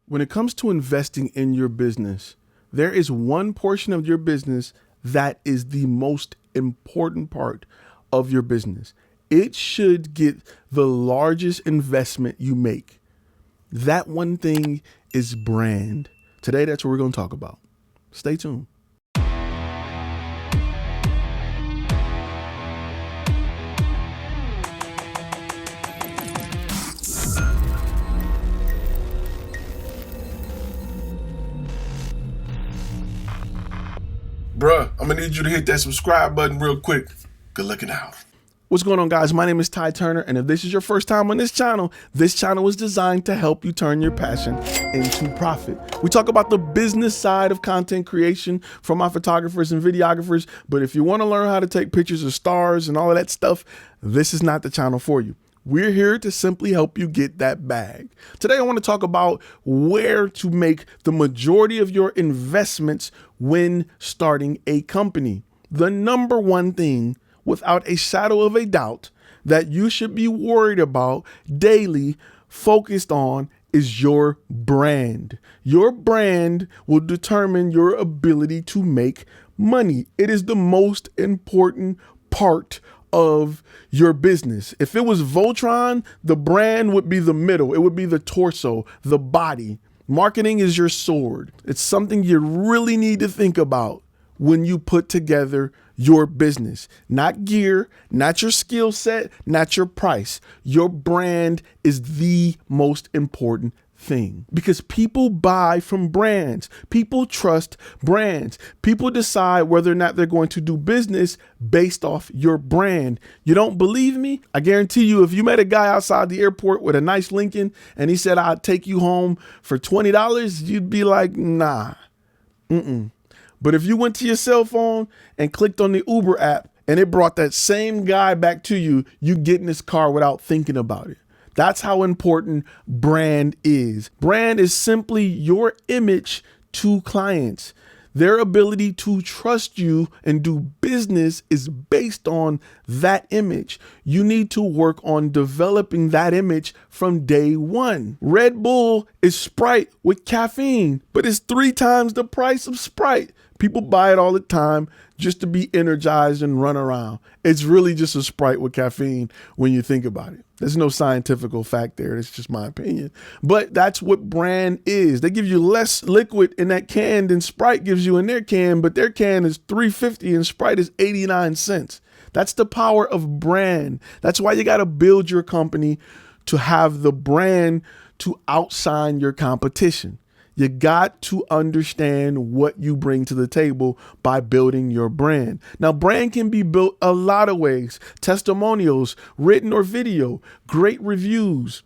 When it comes to investing in your business, there is one portion of your business that is the most important part of your business. It should get the largest investment you make. That one thing is brand. Today, that's what we're going to talk about. Stay tuned. Bruh, I'm gonna need you to hit that subscribe button real quick. Good looking out. What's going on, guys? My name is Ty Turner, and if this is your first time on this channel is designed to help you turn your passion into profit. We talk about the business side of content creation for my photographers and videographers, but if you want to learn how to take pictures of stars and all of that stuff, this is not the channel for you. We're here to simply help you get that bag. Today, I want to talk about where to make the majority of your investments when starting a company. The number one thing, without a shadow of a doubt, that you should be worried about daily, focused on, is your brand. Your brand will determine your ability to make money. It is the most important part of your business. If it was Voltron, the brand would be the middle. It would be the torso, the body. Marketing is your sword. It's something you really need to think about when you put together your business. Not gear, not your skill set, not your price. Your brand is the most important thing, because people buy from brands. People trust brands. People decide whether or not they're going to do business based off your brand. You don't believe me? I guarantee you, if you met a guy outside the airport with a nice Lincoln and he said, "I'll take you home for $20, you'd be like, nah. But if you went to your cell phone and clicked on the Uber app and it brought that same guy back to you, you get in this car without thinking about it. That's how important brand is. Brand is simply your image to clients. Their ability to trust you and do business is based on that image. You need to work on developing that image from day one. Red Bull is Sprite with caffeine, but it's 3 times the price of Sprite. People buy it all the time just to be energized and run around. It's really just a Sprite with caffeine when you think about it. There's no scientific fact there. It's just my opinion. But that's what brand is. They give you less liquid in that can than Sprite gives you in their can, but their can is $3.50 and Sprite is 89 cents. That's the power of brand. That's why you got to build your company to have the brand to outshine your competition. You got to understand what you bring to the table by building your brand. Now, brand can be built a lot of ways: testimonials, written or video, great reviews.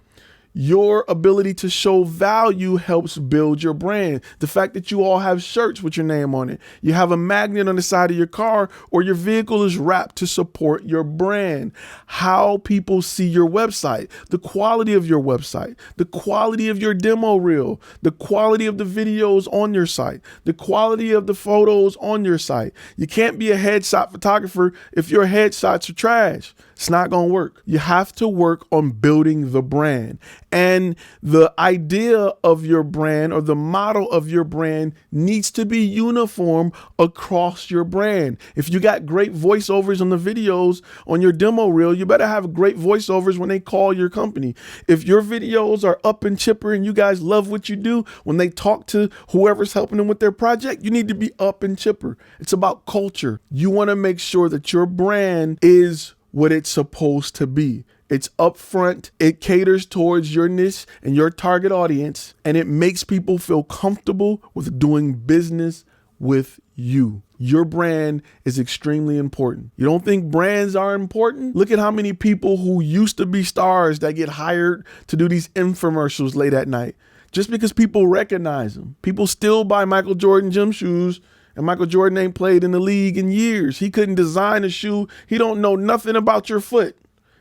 Your ability to show value helps build your brand. The fact that you all have shirts with your name on it, you have a magnet on the side of your car, or your vehicle is wrapped to support your brand. How people see your website, the quality of your website, the quality of your demo reel, the quality of the videos on your site, the quality of the photos on your site. You can't be a headshot photographer if your headshots are trash. It's not going to work. You have to work on building the brand. And the idea of your brand, or the model of your brand, needs to be uniform across your brand. If you got great voiceovers on the videos on your demo reel, you better have great voiceovers when they call your company. If your videos are up and chipper and you guys love what you do, when they talk to whoever's helping them with their project, you need to be up and chipper. It's about culture. You want to make sure that your brand is what it's supposed to be. It's upfront, it caters towards your niche and your target audience, and it makes people feel comfortable with doing business with you. Your brand is extremely important. You don't think brands are important? Look at how many people who used to be stars that get hired to do these infomercials late at night, just because people recognize them. People still buy Michael Jordan gym shoes, and Michael Jordan ain't played in the league in years. He couldn't design a shoe. He don't know nothing about your foot.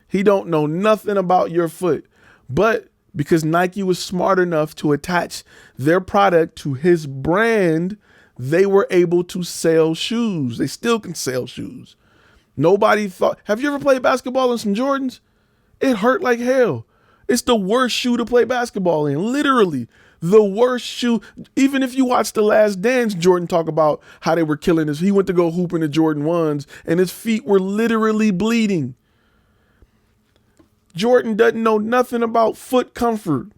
He don't know nothing about your foot. But because Nike was smart enough to attach their product to his brand, they were able to sell shoes. They still can sell shoes. Nobody thought, have you ever played basketball in some Jordans? It hurt like hell. It's the worst shoe to play basketball in. Literally, The worst shoe. Even if you watch The Last Dance, Jordan talk about how they were killing his. He went to go hoop in the Jordan 1s and his feet were literally bleeding. Jordan doesn't know nothing about foot comfort.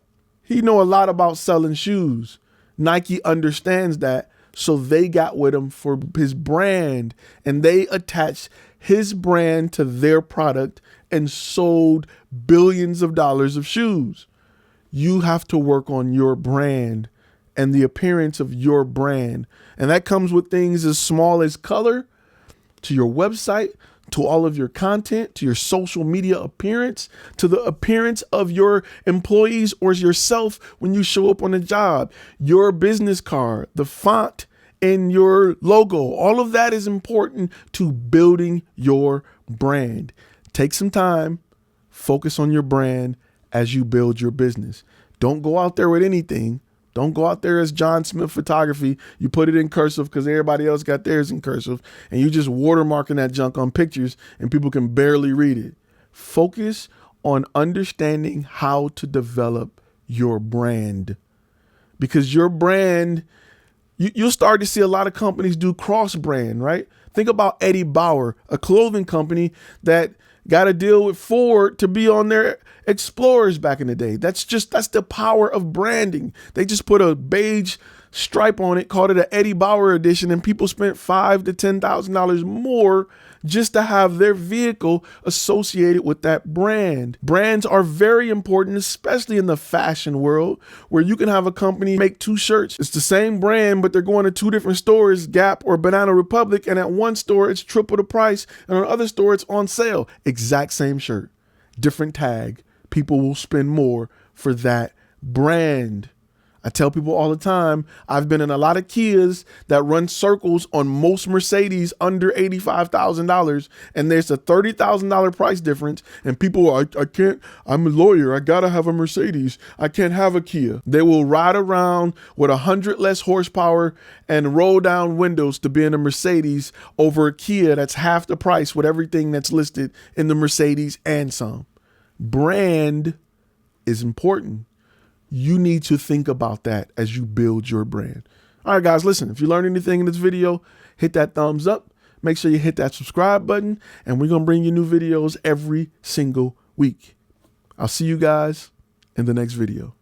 He know a lot about selling shoes. Nike understands that, so they got with him for his brand, and they attached his brand to their product and sold billions of dollars of shoes. You have to work on your brand and the appearance of your brand. And that comes with things as small as color, to your website, to all of your content, to your social media appearance, to the appearance of your employees or yourself when you show up on a job, your business card, the font in your logo. All of that is important to building your brand. Take some time, focus on your brand as you build your business. Don't go out there with anything. Don't go out there as John Smith Photography. You put it in cursive because everybody else got theirs in cursive, and you just watermarking that junk on pictures and people can barely read it. Focus on understanding how to develop your brand, because your brand, you'll start to see a lot of companies do cross brand, right? Think about Eddie Bauer, a clothing company that got a deal with Ford to be on their Explorers back in the day. That's the power of branding. They just put a beige stripe on it, called it an Eddie Bauer edition, and people spent $5,000 to $10,000 more just to have their vehicle associated with that brand. Brands are very important, especially in the fashion world, where you can have a company make 2 shirts. It's the same brand, but they're going to 2 different stores, Gap or Banana Republic, and at one store it's triple the price, and on the other store it's on sale. Exact same shirt, different tag. People will spend more for that brand. I tell people all the time, I've been in a lot of Kias that run circles on most Mercedes under $85,000, and there's a $30,000 price difference, and people are, I can't, I'm a lawyer, I gotta have a Mercedes, I can't have a Kia. They will ride around with 100 less horsepower and roll down windows to be in a Mercedes over a Kia that's half the price with everything that's listed in the Mercedes and some. Brand is important. You need to think about that as you build your brand. All right, guys, listen, if you learned anything in this video, hit that thumbs up. Make sure you hit that subscribe button, and we're going to bring you new videos every single week. I'll see you guys in the next video.